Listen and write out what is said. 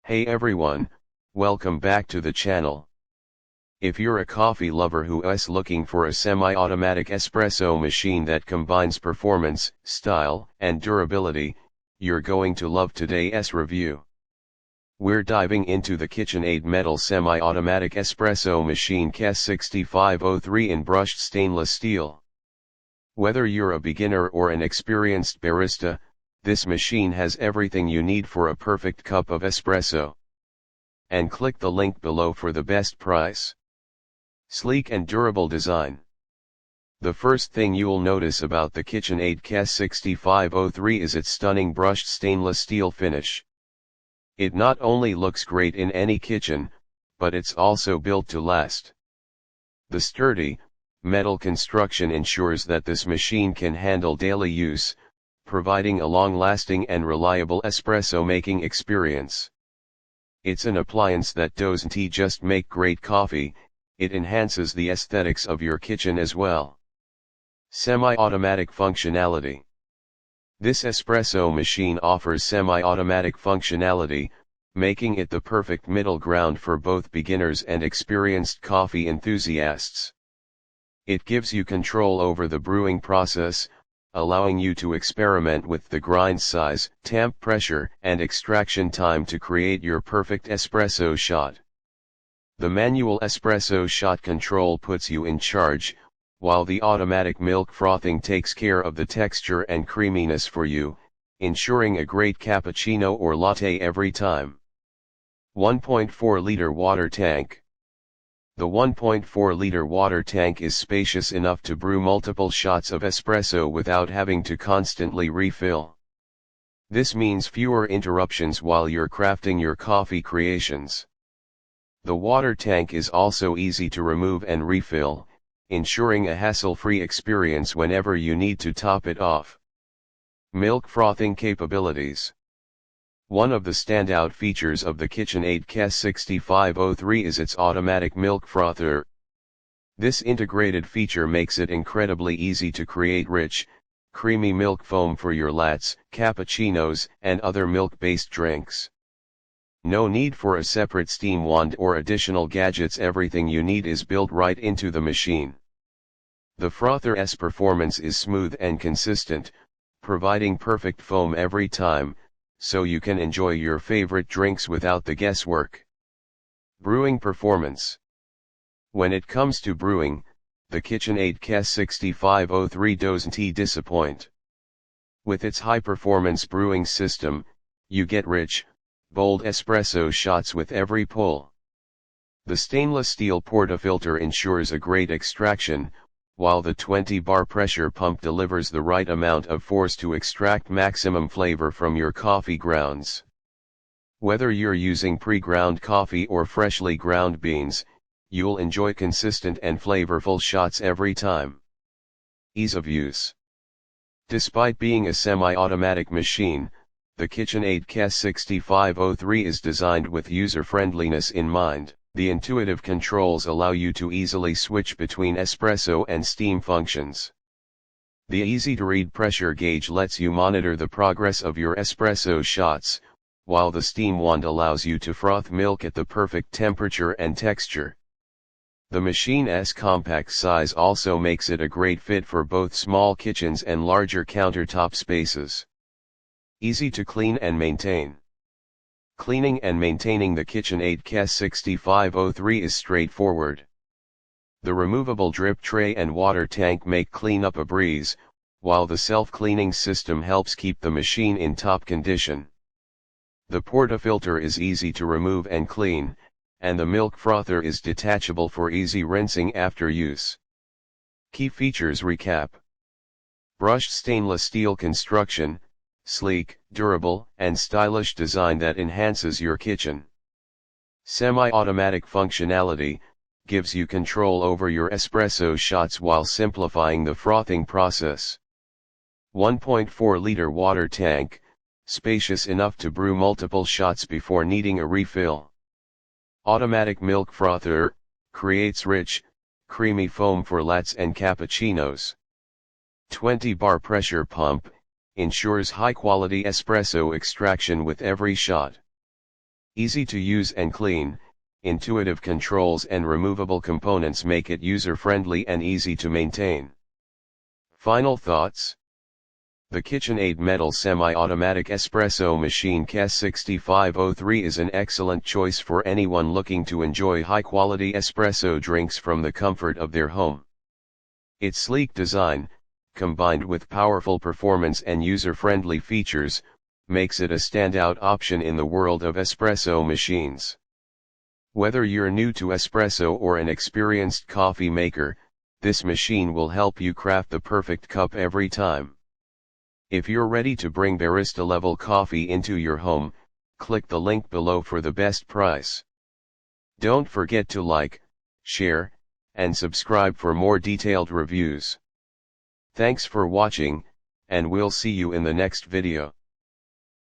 Hey everyone, welcome back to the channel. If you're a coffee lover who's looking for a semi-automatic espresso machine that combines performance, style, and durability, you're going to love today's review. We're diving into the KitchenAid metal semi-automatic espresso machine KES6503 in brushed stainless steel. Whether you're a beginner or an experienced barista, this machine has everything you need for a perfect cup of espresso. And click the link below for the best price. Sleek and durable design. The first thing you'll notice about the KitchenAid KES6503 is its stunning brushed stainless steel finish. It not only looks great in any kitchen, but it's also built to last. The sturdy, metal construction ensures that this machine can handle daily use, providing a long-lasting and reliable espresso-making experience. It's an appliance that doesn't just make great coffee, it enhances the aesthetics of your kitchen as well. Semi-automatic functionality. This espresso machine offers semi-automatic functionality, making it the perfect middle ground for both beginners and experienced coffee enthusiasts. It gives you control over the brewing process, allowing you to experiment with the grind size, temp pressure, and extraction time to create your perfect espresso shot. The manual espresso shot control puts you in charge, while the automatic milk frothing takes care of the texture and creaminess for you, ensuring a great cappuccino or latte every time. 1.4-liter water tank. The 1.4-liter water tank is spacious enough to brew multiple shots of espresso without having to constantly refill. This means fewer interruptions while you're crafting your coffee creations. The water tank is also easy to remove and refill, ensuring a hassle-free experience whenever you need to top it off. Milk frothing capabilities. One of the standout features of the KitchenAid KES6503 is its automatic milk frother. This integrated feature makes it incredibly easy to create rich, creamy milk foam for your lattes, cappuccinos, and other milk-based drinks. No need for a separate steam wand or additional gadgets, everything you need is built right into the machine. The frother's performance is smooth and consistent, providing perfect foam every time, so you can enjoy your favorite drinks without the guesswork. Brewing performance. When it comes to brewing, the KitchenAid KES6503 doesn't disappoint. With its high-performance brewing system, you get rich, bold espresso shots with every pull. The stainless steel portafilter ensures a great extraction, while the 20-bar pressure pump delivers the right amount of force to extract maximum flavor from your coffee grounds. Whether you're using pre-ground coffee or freshly ground beans, you'll enjoy consistent and flavorful shots every time. Ease of use. Despite being a semi-automatic machine, the KitchenAid KES6503 is designed with user-friendliness in mind. The intuitive controls allow you to easily switch between espresso and steam functions. The easy-to-read pressure gauge lets you monitor the progress of your espresso shots, while the steam wand allows you to froth milk at the perfect temperature and texture. The machine's compact size also makes it a great fit for both small kitchens and larger countertop spaces. Easy to clean and maintain. Cleaning and maintaining the KitchenAid KES6503 is straightforward. The removable drip tray and water tank make cleanup a breeze, while the self-cleaning system helps keep the machine in top condition. The portafilter is easy to remove and clean, and the milk frother is detachable for easy rinsing after use. Key features recap. Brushed stainless steel construction, sleek, durable, and stylish design that enhances your kitchen. Semi-automatic functionality, gives you control over your espresso shots while simplifying the frothing process. 1.4-liter water tank, spacious enough to brew multiple shots before needing a refill. Automatic milk frother, creates rich, creamy foam for lattes and cappuccinos. 20-bar pressure pump, ensures high-quality espresso extraction with every shot. Easy to use and clean, intuitive controls and removable components make it user-friendly and easy to maintain. Final thoughts? The KitchenAid metal semi-automatic espresso machine KES6503 is an excellent choice for anyone looking to enjoy high-quality espresso drinks from the comfort of their home. Its sleek design, combined with powerful performance and user-friendly features, makes it a standout option in the world of espresso machines. Whether you're new to espresso or an experienced coffee maker, this machine will help you craft the perfect cup every time. If you're ready to bring barista-level coffee into your home, click the link below for the best price. Don't forget to like, share, and subscribe for more detailed reviews. Thanks for watching, and we'll see you in the next video.